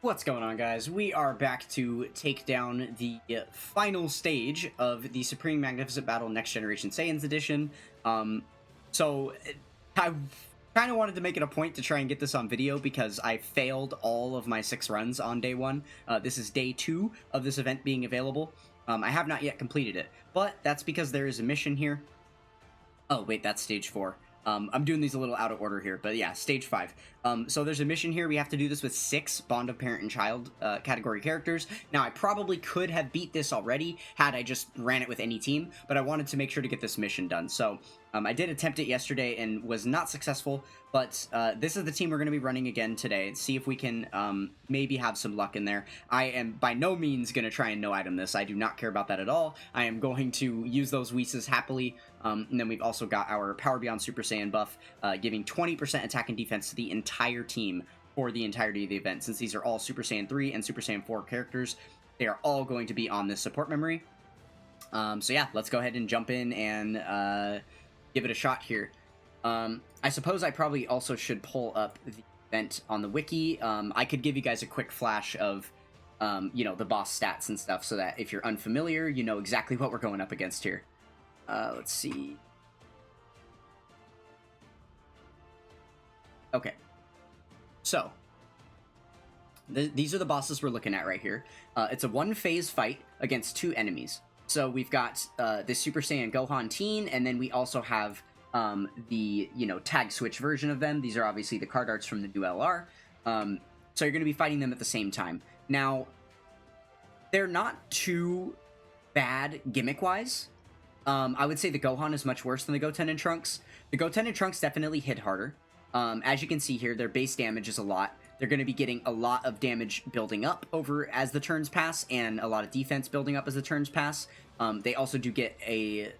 What's going on, guys? We are back to take down the final stage of the Supreme Magnificent Battle Next Generation Saiyans Edition. So I kind of wanted to make it a point to try and get this on video because I failed all of my 6 runs on day 1. This is day 2 of this event being available. I have not yet completed it, but that's because there is a mission here. Oh, wait, that's stage 4. I'm doing these a little out of order here, but yeah, stage 5. So there's a mission here. We have to do this with 6 Bond of Parent and Child category characters. Now, I probably could have beat this already had I just ran it with any team, but I wanted to make sure to get this mission done. So I did attempt it yesterday and was not successful, but this is the team we're going to be running again today. See if we can maybe have some luck in there. I am by no means going to try and no-item this. I do not care about that at all. I am going to use those Whis happily. And then we've also got our Power Beyond Super Saiyan buff, giving 20% attack and defense to the entire team for the entirety of the event. Since these are all Super Saiyan 3 and Super Saiyan 4 characters, they are all going to be on this support memory. So yeah, let's go ahead and jump in and give it a shot here. I suppose I probably also should pull up the event on the wiki. I could give you guys a quick flash of, you know, the boss stats and stuff so that if you're unfamiliar, you know exactly what we're going up against here. Let's see. Okay. So, these are the bosses we're looking at right here. It's a one-phase fight against 2 enemies. So we've got the Super Saiyan Gohan teen, and then we also have the, you know, tag switch version of them. These are obviously the card arts from the new LR. So you're going to be fighting them at the same time. Now, they're not too bad gimmick-wise. I would say the Gohan is much worse than the Goten and Trunks. The Goten and Trunks definitely hit harder. As you can see here, their base damage is a lot. They're going to be getting a lot of damage building up over as the turns pass, and a lot of defense building up as the turns pass. They also do get a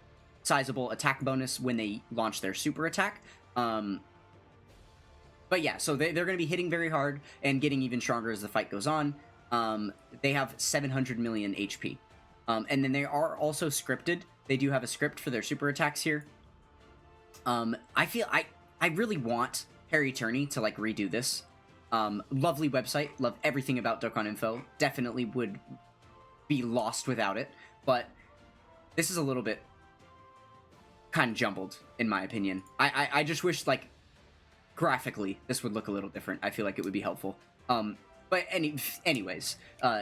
sizable attack bonus when they launch their super attack. But yeah, so they're going to be hitting very hard and getting even stronger as the fight goes on. They have 700 million HP. And then they are also scripted. They do have a script for their super attacks here. I really want Harry Turney to, like, redo this. Lovely website. Love everything about Dokkan Info. Definitely would be lost without it. But this is a little bit kind of jumbled, in my opinion. I just wish, like, graphically, this would look a little different. I feel like it would be helpful. But anyways,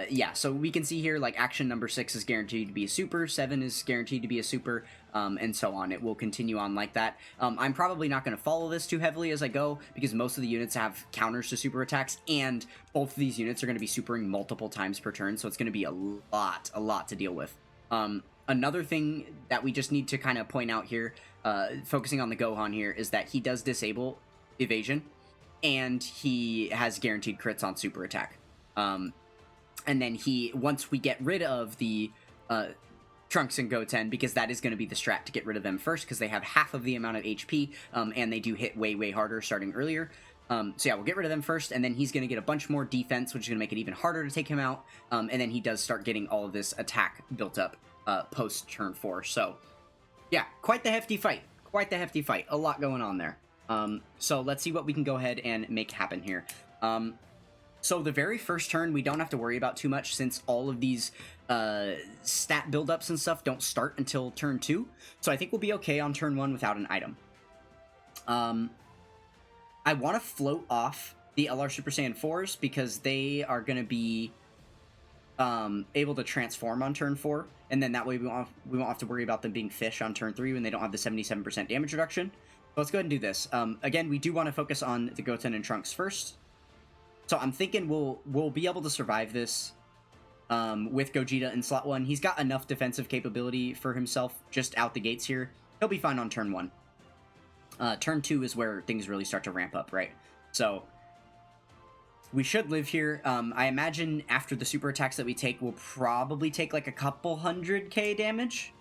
yeah, so we can see here, like, action number 6 is guaranteed to be a super, 7 is guaranteed to be a super, and so on. It will continue on like that. I'm probably not going to follow this too heavily as I go, because most of the units have counters to super attacks, and both of these units are going to be supering multiple times per turn, so it's going to be a lot to deal with. Another thing that we just need to kind of point out here, focusing on the Gohan here, is that he does disable evasion, and he has guaranteed crits on super attack. And then once we get rid of the Trunks and Goten, because that is going to be the strat to get rid of them first, because they have half of the amount of HP, and they do hit way harder starting earlier. So yeah, we'll get rid of them first, and then he's going to get a bunch more defense, which is going to make it even harder to take him out. And then he does start getting all of this attack built up post turn 4. So yeah, quite the hefty fight. Quite the hefty fight. A lot going on there. So let's see what we can go ahead and make happen here. So the very first turn, we don't have to worry about too much, since all of these stat buildups and stuff don't start until turn 2. So I think we'll be okay on turn 1 without an item. I want to float off the LR Super Saiyan 4s because they are going to be able to transform on turn 4, and then that way we won't have to worry about them being fish on turn 3 when they don't have the 77% damage reduction. So let's go ahead and do this. Again, we do want to focus on the Goten and Trunks first. So I'm thinking we'll be able to survive this with Gogeta in slot 1. He's got enough defensive capability for himself just out the gates here. He'll be fine on turn 1. Turn 2 is where things really start to ramp up, right? So we should live here. I imagine after the super attacks that we take, we'll probably take like a couple 100k damage.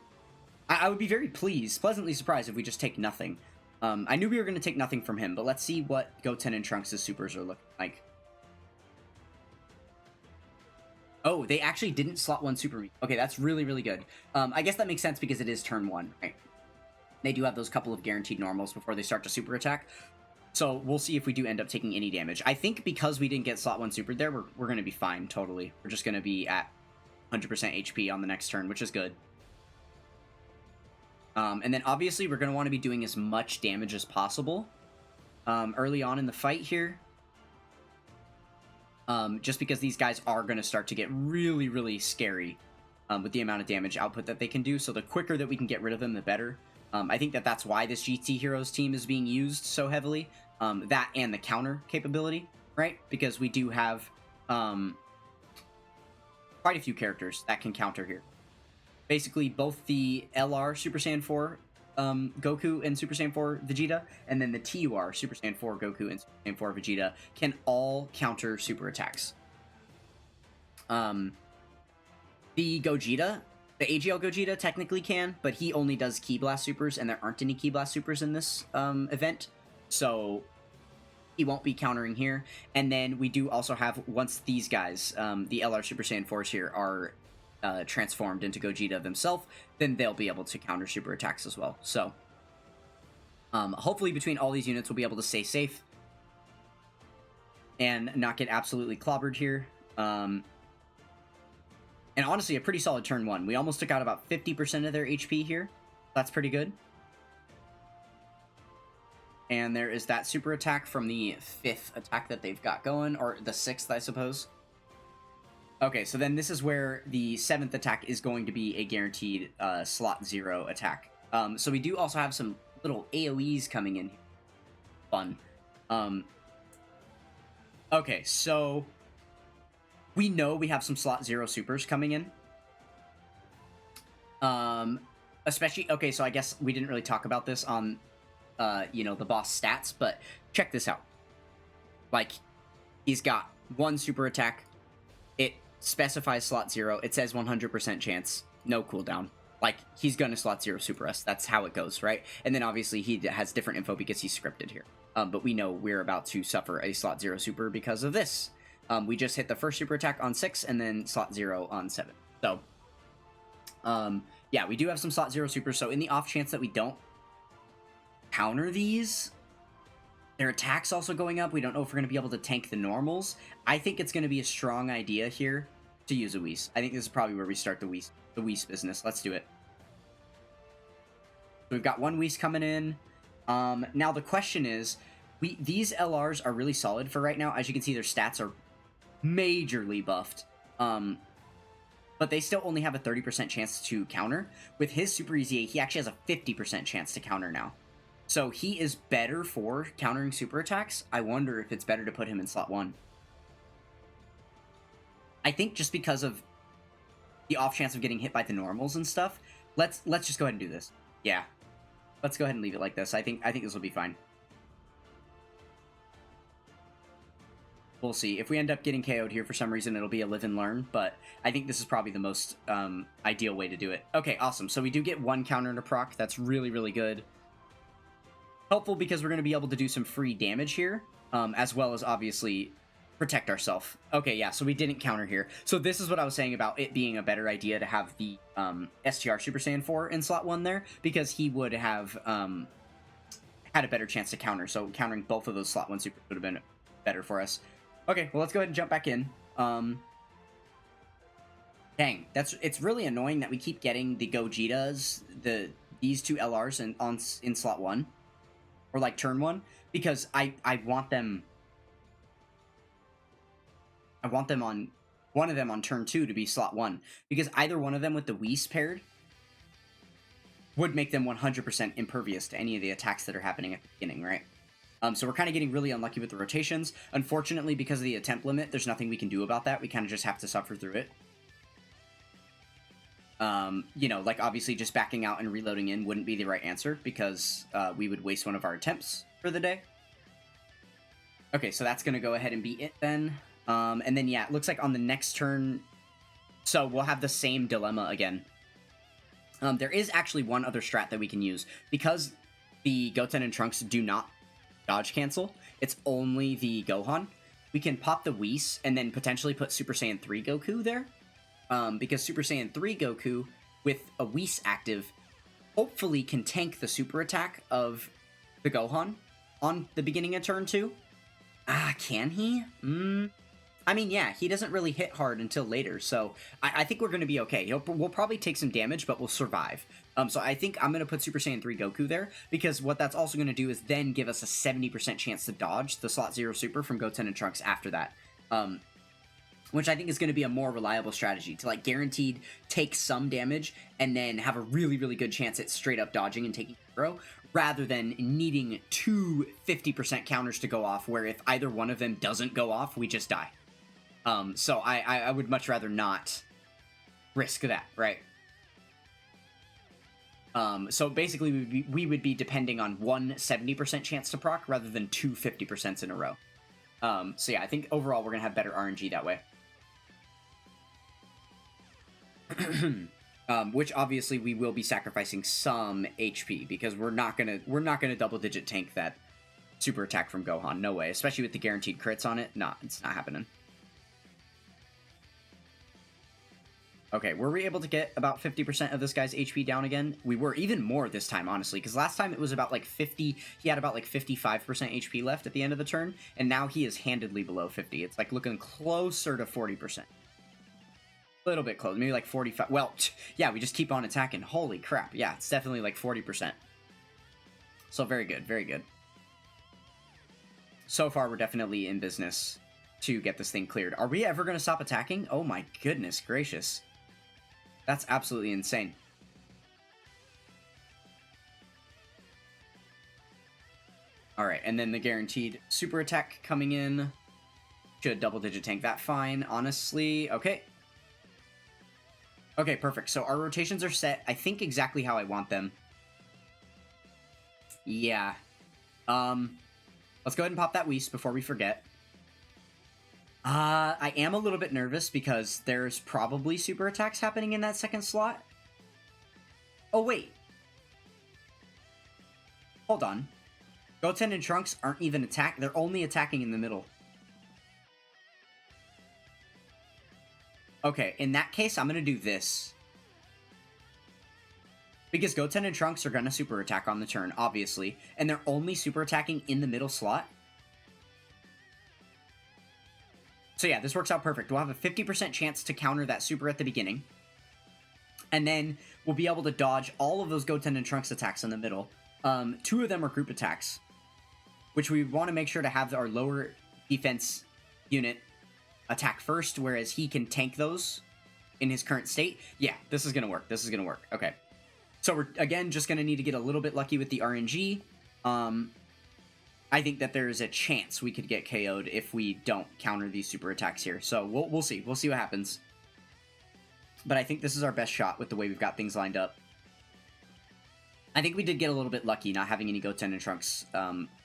I would be very pleasantly surprised if we just take nothing. I knew we were going to take nothing from him, but let's see what Goten and Trunks' supers are looking like. Oh, they actually didn't slot 1 super me. Okay, that's really good. I guess that makes sense because it is turn 1, right? They do have those couple of guaranteed normals before they start to super attack. So we'll see if we do end up taking any damage. I think because we didn't get slot 1 super there, we're going to be fine, totally. We're just going to be at 100% HP on the next turn, which is good. And then obviously we're going to want to be doing as much damage as possible early on in the fight here. Just because these guys are going to start to get really, really scary with the amount of damage output that they can do. So the quicker that we can get rid of them, the better. I think that that's why this GT Heroes team is being used so heavily. That and the counter capability, right? Because we do have quite a few characters that can counter here. Basically, both the LR Super Saiyan 4 Goku and Super Saiyan 4 Vegeta, and then the TUR Super Saiyan 4 Goku and Super Saiyan 4 Vegeta can all counter super attacks. The Gogeta, the AGL Gogeta technically can, but he only does Ki Blast Supers, and there aren't any Ki Blast Supers in this event, so he won't be countering here. And then we do also have, once these guys, the LR Super Saiyan 4s here, are transformed into Gogeta themselves, then they'll be able to counter super attacks as well. So hopefully between all these units we'll be able to stay safe and not get absolutely clobbered here. And honestly, a pretty solid turn 1. We almost took out about 50% of their HP here. That's pretty good. And there is that super attack from the 5th attack that they've got going, or the 6th, I suppose. Okay, so then this is where the 7th attack is going to be a guaranteed slot 0 attack. So we do also have some little AoEs coming in. Fun. Okay, so we know we have some slot 0 supers coming in. Especially, okay, so I guess we didn't really talk about this on, you know, the boss stats, but check this out. Like, he's got 1 super attack. It specifies slot 0. It says 100% chance. No cooldown. Like, he's gonna slot 0 super us. That's how it goes, right? And then obviously he has different info because he's scripted here. But we know we're about to suffer a slot 0 super because of this. We just hit the first super attack on 6 and then slot 0 on 7. So, yeah, we do have some slot 0 supers. So in the off chance that we don't counter these, their attack's also going up. We don't know if we're going to be able to tank the normals. I think it's going to be a strong idea here to use a Whis. I think this is probably where we start the Whis business. Let's do it. So we've got 1 Whis coming in. Now the question is, these LRs are really solid for right now. As you can see, their stats are majorly buffed. But they still only have a 30% chance to counter. With his Super Easy 8, he actually has a 50% chance to counter now. So he is better for countering super attacks. I wonder if it's better to put him in slot 1. I think just because of the off chance of getting hit by the normals and stuff, let's just go ahead and do this. Yeah. Let's go ahead and leave it like this. I think this will be fine. We'll see. If we end up getting KO'd here for some reason, it'll be a live and learn, but I think this is probably the most ideal way to do it. Okay, awesome. So we do get 1 counter to proc. That's really, really good. Helpful because we're going to be able to do some free damage here, as well as obviously protect ourselves. Okay, yeah, so we didn't counter here. So this is what I was saying about it being a better idea to have the STR Super Saiyan 4 in slot 1 there, because he would have had a better chance to counter. So countering both of those slot 1 supers would have been better for us. Okay, well, let's go ahead and jump back in. Dang, it's really annoying that we keep getting the Gogetas, these 2 LRs in slot 1. Or like turn 1, because I want them on one of them on turn 2 to be slot 1, because either one of them with the Whis paired would make them 100% impervious to any of the attacks that are happening at the beginning, right? So we're kind of getting really unlucky with the rotations. Unfortunately, because of the attempt limit, there's nothing we can do about that. We kind of just have to suffer through it. You know, like obviously just backing out and reloading in wouldn't be the right answer, because we would waste one of our attempts for the day. Okay, so that's going to go ahead and be it then. And then, yeah, it looks like on the next turn, so we'll have the same dilemma again. There is actually one other strat that we can use. Because the Goten and Trunks do not dodge cancel, it's only the Gohan. We can pop the Whis and then potentially put Super Saiyan 3 Goku there. Because Super Saiyan 3 Goku, with a Whis active, hopefully can tank the super attack of the Gohan. on the beginning of turn 2. Can he? I mean, yeah, he doesn't really hit hard until later, so I think we're going to be okay. We'll probably take some damage, but we'll survive. So I think I'm going to put Super Saiyan 3 Goku there, because what that's also going to do is then give us a 70% chance to dodge the Slot 0 Super from Goten and Trunks after that. Which I think is going to be a more reliable strategy, to like guaranteed take some damage and then have a really, really good chance at straight up dodging and taking 0, rather than needing two 50% counters to go off, where if either one of them doesn't go off, we just die. So I would much rather not risk that, right? So basically we would be depending on one 70% chance to proc rather than two 50% in a row. So yeah, I think overall we're gonna have better RNG that way. Which obviously we will be sacrificing some HP, because we're not gonna double digit tank that super attack from Gohan. No way, especially with the guaranteed crits on it. Nah, it's not happening. Okay, were we able to get about 50% of this guy's HP down again? We were, even more this time, honestly, because last time it was about like 50, he had about like 55% HP left at the end of the turn, and now he is handedly below 50. It's like looking closer to 40%. A little bit close, maybe like 45. Well, yeah, we just keep on attacking. Holy crap, yeah, it's definitely like 40%. So very good, very good. So far, we're definitely in business to get this thing cleared. Are we ever going to stop attacking? Oh my goodness gracious. That's absolutely insane. Alright, and then the guaranteed super attack coming in. Should double-digit tank that fine, honestly. Okay. Okay, perfect. So our rotations are set, I think, exactly how I want them. Yeah. Let's go ahead and pop that Whis before we forget. I am a little bit nervous because there's probably super attacks happening in that second slot. Oh, wait. Hold on. Goten and Trunks aren't even they're only attacking in the middle. Okay, in that case, I'm gonna do this. Because Goten and Trunks are gonna super attack on the turn, obviously, and they're only super attacking in the middle slot. So yeah, this works out perfect. We'll have a 50% chance to counter that super at the beginning. And then we'll be able to dodge all of those Goten and Trunks attacks in the middle. Two of them are group attacks, which we want to make sure to have our lower defense unit attack first, whereas he can tank those in his current state. Yeah, this is going to work. This is going to work. Okay. So we're, again, just going to need to get a little bit lucky with the RNG. I think that there's a chance we could get KO'd if we don't counter these super attacks here. So we'll see. We'll see what happens. But I think this is our best shot with the way we've got things lined up. I think we did get a little bit lucky not having any Goten and Trunks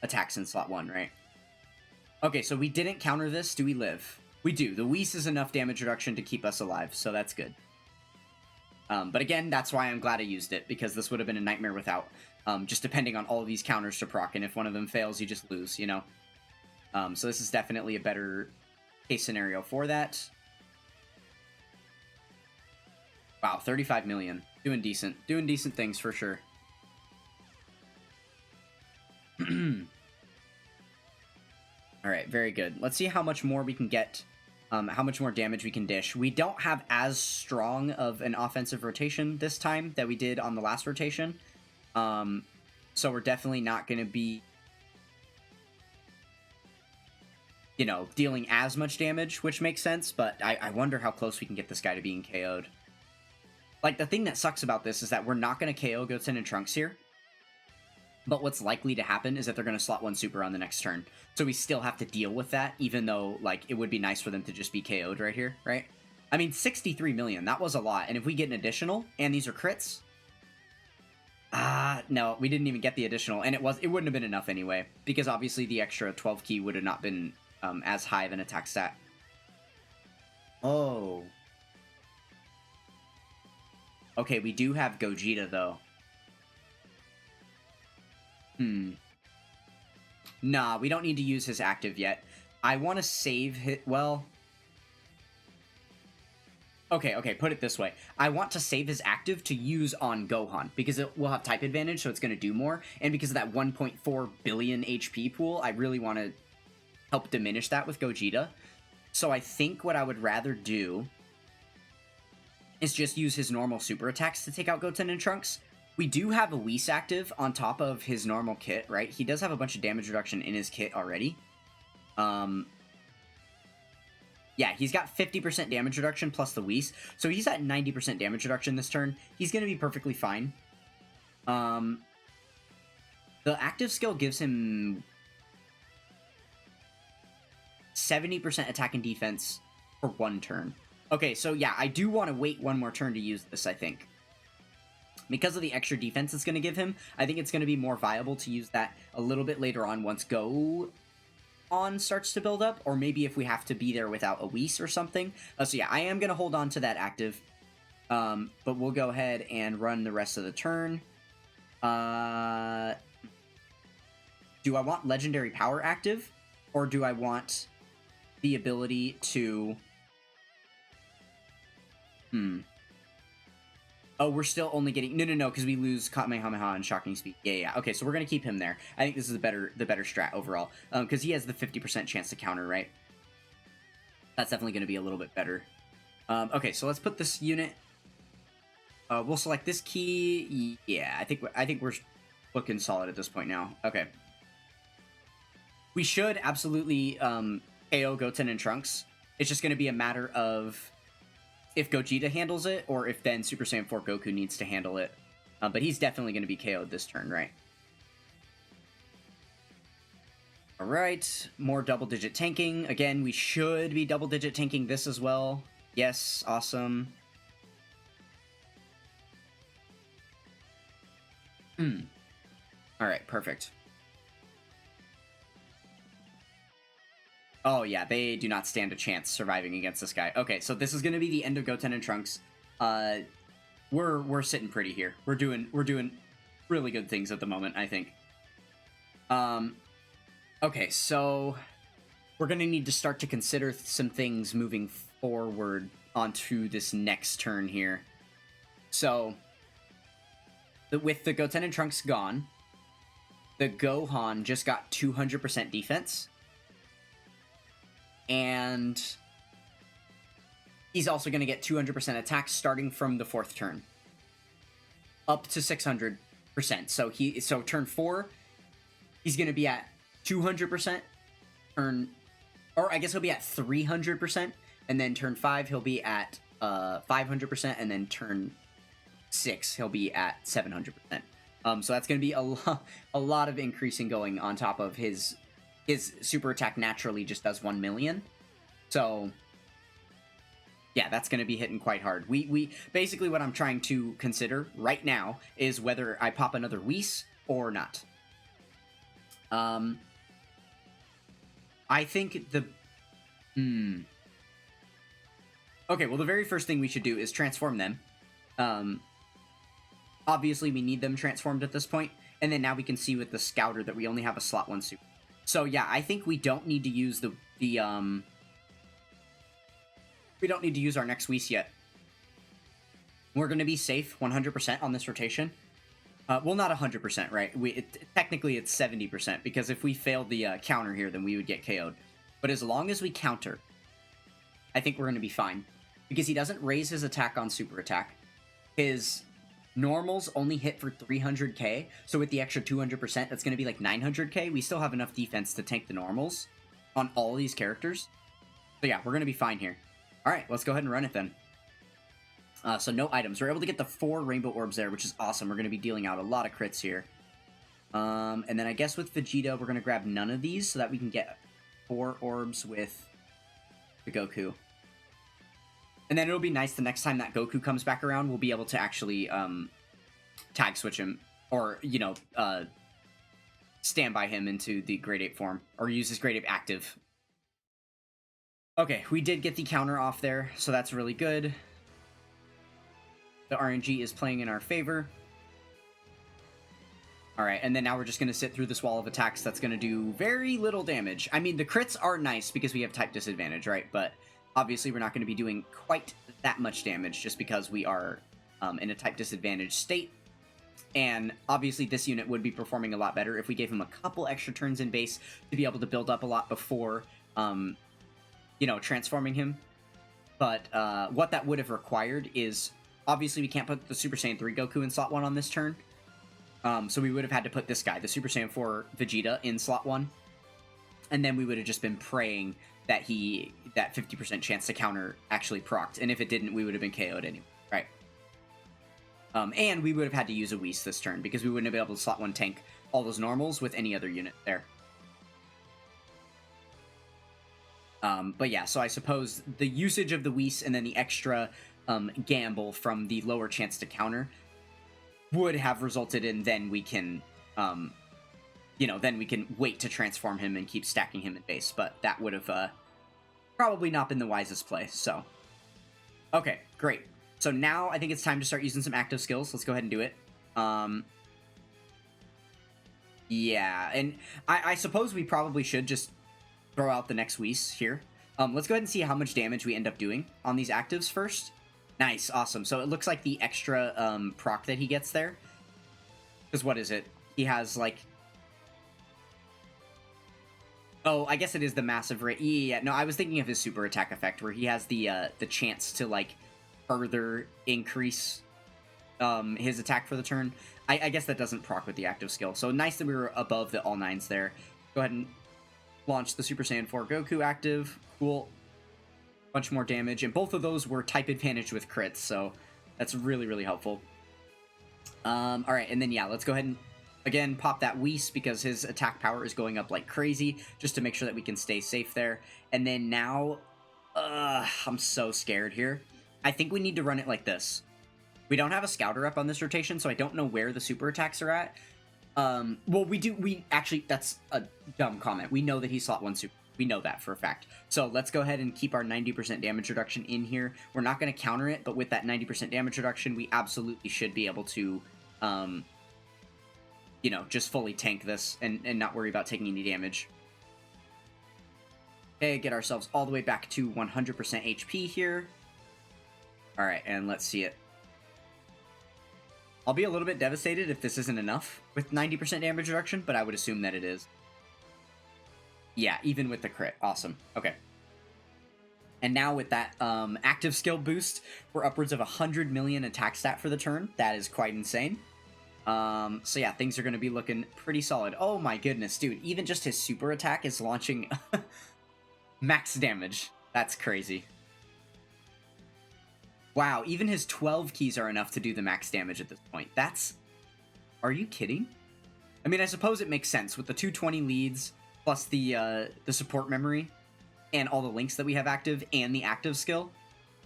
attacks in slot 1, right? Okay, so we didn't counter this. Do we live? We do. The Whis is enough damage reduction to keep us alive, so that's good. But again, that's why I'm glad I used it, because this would have been a nightmare without. Just depending on all of these counters to proc, and if one of them fails, you just lose, you know? So this is definitely a better case scenario for that. Wow, 35 million. Doing decent. Doing decent things for sure. Alright, very good. Let's see how much more we can get, how much more damage we can dish. We don't have as strong of an offensive rotation this time that we did on the last rotation. So we're definitely not going to be, you know, dealing as much damage, which makes sense, but I wonder how close we can get this guy to being KO'd. Like, the thing that sucks about this is that we're not going to KO Goten and Trunks here, but what's likely to happen is that they're going to slot 1 super on the next turn. So we still have to deal with that, even though, like, it would be nice for them to just be KO'd right here, right? I mean, 63 million, that was a lot, and if we get an additional, and these are crits... no, we didn't even get the additional, and it wouldn't have been enough anyway, because obviously the extra 12 key would have not been as high of an attack stat. Oh. Okay, we do have Gogeta, though. Nah, we don't need to use his active yet. I want to save his... Well... Okay, put it this way. I want to save his active to use on Gohan, because it will have type advantage, so it's going to do more, and because of that 1.4 billion HP pool, I really want to help diminish that with Gogeta. So I think what I would rather do is just use his normal super attacks to take out Goten and Trunks. We do have a Whis active on top of his normal kit, right? He does have a bunch of damage reduction in his kit already. Yeah, he's got 50% damage reduction plus the Whis, so he's at 90% damage reduction this turn. He's going to be perfectly fine. The active skill gives him 70% attack and defense for 1 turn. Okay, so yeah, I do want to wait 1 more turn to use this, I think. Because of the extra defense it's going to give him, I think it's going to be more viable to use that a little bit later on once Gohan starts to build up, or maybe if we have to be there without a Whis or something. So yeah, I am going to hold on to that active, but we'll go ahead and run the rest of the turn. Do I want Legendary Power active, or do I want the ability to... Oh, we're still only getting... No, because we lose Kamehameha and Shocking Speed. Yeah. Okay, so we're going to keep him there. I think this is the better strat overall. Because he has the 50% chance to counter, right? That's definitely going to be a little bit better. Okay, so let's put this unit... we'll select this key. Yeah, I think we're looking solid at this point now. Okay. We should absolutely KO Goten and Trunks. It's just going to be a matter of... if Gogeta handles it, or if then Super Saiyan 4 Goku needs to handle it. But he's definitely going to be KO'd this turn, right? Alright, more double-digit tanking. Again, we should be double-digit tanking this as well. Yes, awesome. Alright, perfect. Oh yeah, they do not stand a chance surviving against this guy. Okay, so this is going to be the end of Goten and Trunks. We're sitting pretty here. We're doing really good things at the moment, I think. Okay, so we're going to need to start to consider some things moving forward onto this next turn here. So with the Goten and Trunks gone, the Gohan just got 200% defense. And he's also going to get 200% attack starting from the 4th turn, up to 600%. So turn 4, he's going to be at 200%. Or I guess he'll be at 300%, and then turn 5 he'll be at 500%, and then turn 6 he'll be at 700%. So that's going to be a lot of increasing going on top of his super attack naturally just does 1 million. So yeah, that's going to be hitting quite hard. We basically what I'm trying to consider right now is whether I pop another Whis or not. I think the okay, well the very first thing we should do is transform them. Obviously we need them transformed at this point, and then now we can see with the Scouter that we only have a slot 1 super. So yeah, I think we don't need to use we don't need to use our next Whis yet. We're going to be safe 100% on this rotation. Well, not 100%, right? Technically it's 70%, because if we failed the counter here, then we would get KO'd. But as long as we counter, I think we're going to be fine. Because he doesn't raise his attack on super attack. His normals only hit for 300k, so with the extra 200%, that's going to be like 900k. We still have enough defense to tank the normals on all these characters. So yeah, we're going to be fine here. Alright, let's go ahead and run it then. So no items. We're able to get the 4 rainbow orbs there, which is awesome. We're going to be dealing out a lot of crits here. And then I guess with Vegeta, we're going to grab none of these so that we can get 4 orbs with the Goku. And then it'll be nice the next time that Goku comes back around, we'll be able to actually tag switch him, or, you know, stand by him into the Grade 8 form, or use his Grade 8 active. Okay, we did get the counter off there, so that's really good. The RNG is playing in our favor. Alright, and then now we're just going to sit through this wall of attacks that's going to do very little damage. I mean, the crits are nice because we have type disadvantage, right? But Obviously, we're not going to be doing quite that much damage just because we are in a type disadvantaged state. And obviously, this unit would be performing a lot better if we gave him a couple extra turns in base to be able to build up a lot before, you know, transforming him. But what that would have required is, obviously, we can't put the Super Saiyan 3 Goku in slot 1 on this turn. So we would have had to put this guy, the Super Saiyan 4 Vegeta, in slot 1. And then we would have just been praying that that 50% chance to counter actually procced. And if it didn't, we would have been KO'd anyway, right? And we would have had to use a Whis this turn, because we wouldn't have been able to slot 1 tank all those normals with any other unit there. But yeah, so I suppose the usage of the Whis and then the extra gamble from the lower chance to counter would have resulted in then we can, you know, then we can wait to transform him and keep stacking him in base. But that would have probably not been the wisest play, so. Okay, great. So now I think it's time to start using some active skills. Let's go ahead and do it. Yeah, and I suppose we probably should just throw out the next Whis here. Let's go ahead and see how much damage we end up doing on these actives first. Nice, awesome. So it looks like the extra proc that he gets there, because what is it? He has like, oh, I guess it is the massive rate. Yeah, no, I was thinking of his super attack effect where he has the chance to like further increase his attack for the turn. I guess that doesn't proc with the active skill. So nice that we were above the all 9s there. Go ahead and launch the Super Saiyan 4 Goku active. Cool. Bunch more damage, and both of those were type advantage with crits, so that's really, really helpful. Alright, and then yeah, let's go ahead and, again, pop that Whis, because his attack power is going up like crazy, just to make sure that we can stay safe there. And then now, I'm so scared here. I think we need to run it like this. We don't have a scouter up on this rotation, so I don't know where the super attacks are at. Well, we actually, that's a dumb comment. We know that he's slot 1 super. We know that for a fact. So let's go ahead and keep our 90% damage reduction in here. We're not going to counter it, but with that 90% damage reduction, we absolutely should be able to, you know, just fully tank this and not worry about taking any damage. Okay, get ourselves all the way back to 100% HP here. All right, and let's see it. I'll be a little bit devastated if this isn't enough with 90% damage reduction, but I would assume that it is. Yeah, even with the crit. Awesome. Okay. And now with that active skill boost, we're upwards of 100 million attack stat for the turn. That is quite insane. So yeah, things are going to be looking pretty solid. Oh my goodness, dude. Even just his super attack is launching max damage. That's crazy. Wow, even his 12 keys are enough to do the max damage at this point. That's... Are you kidding? I mean, I suppose it makes sense with the 220 leads, plus the support memory, and all the links that we have active, and the active skill,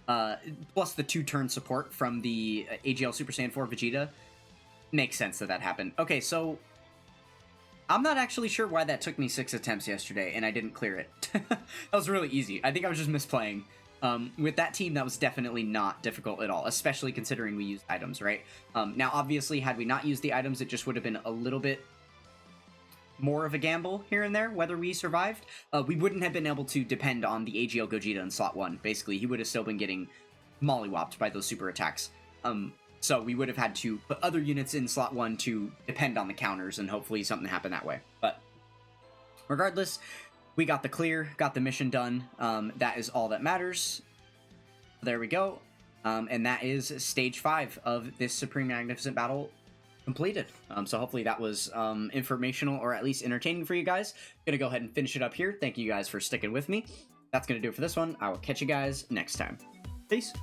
plus the 2-turn support from the AGL Super Saiyan 4 Vegeta. Makes sense that that happened. Okay, so... I'm not actually sure why that took me 6 attempts yesterday, and I didn't clear it. That was really easy. I think I was just misplaying. With that team, that was definitely not difficult at all, especially considering we used items, right? Now, obviously, had we not used the items, it just would have been a little bit more of a gamble here and there, whether we survived. We wouldn't have been able to depend on the AGL Gogeta in slot 1. Basically, he would have still been getting mollywopped by those super attacks. So we would have had to put other units in slot 1 to depend on the counters, and hopefully something happened that way. But regardless, we got the clear, got the mission done. That is all that matters. There we go. And that is stage 5 of this Supreme Magnificent Battle completed. So hopefully that was informational or at least entertaining for you guys. Gonna go ahead and finish it up here. Thank you guys for sticking with me. That's gonna do it for this one. I will catch you guys next time. Peace.